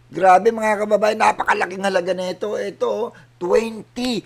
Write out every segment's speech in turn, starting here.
Grabe mga kababayan, napakalaking halaga na ito. Ito, 20.5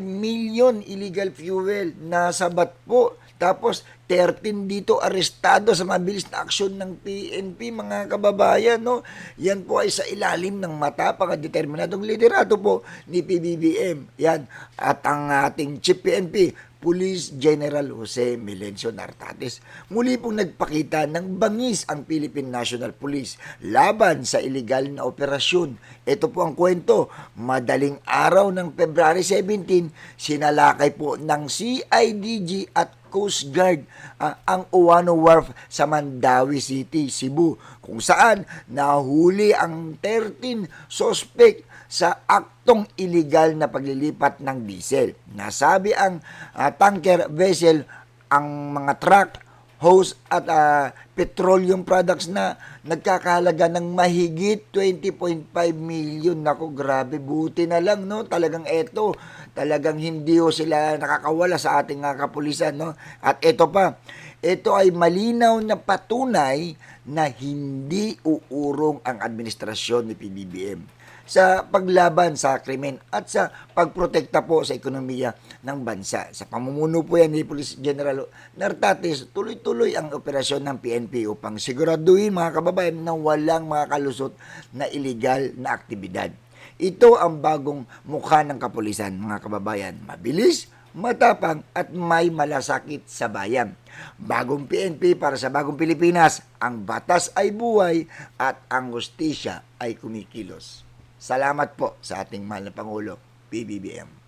million illegal fuel na sabat po. Tapos 13 dito arestado sa mabilis na aksyon ng PNP mga kababayan, no. Yan po ay sa ilalim ng matapang at determinadong liderato po ni PBBM. Yan at ang ating Chief PNP Police General Jose Melencio Nartates. Muli pong nagpakita ng bangis ang Philippine National Police laban sa iligal na operasyon. Ito po ang kwento. Madaling araw ng February 17, sinalakay po ng CIDG at Coast Guard ang Uwano Wharf sa Mandawi City, Cebu, kung saan nahuli ang 13 suspect sa aktong iligal na paglilipat ng diesel. Nasabi ang tanker vessel, ang mga truck, hose at petroleum products na nagkakahalaga ng mahigit 20.5 million. Nako, grabe, buti na lang, no? Talagang eto, talagang hindi ho sila nakakawala sa ating kapulisan, no? At ito pa, ito ay malinaw na patunay na hindi uurong ang administrasyon ni PBBM sa paglaban sa krimen at sa pagprotekta po sa ekonomiya ng bansa. Sa pamumuno po yan ni Police General Nartates, tuloy-tuloy ang operasyon ng PNP upang siguraduhin mga kababayan na walang mga kalusot na iligal na aktibidad. Ito ang bagong mukha ng kapulisan mga kababayan. Mabilis, matapang at may malasakit sa bayan. Bagong PNP para sa bagong Pilipinas, ang batas ay buhay at ang hustisya ay kumikilos. Salamat po sa ating mahal na Pangulo, PBBM.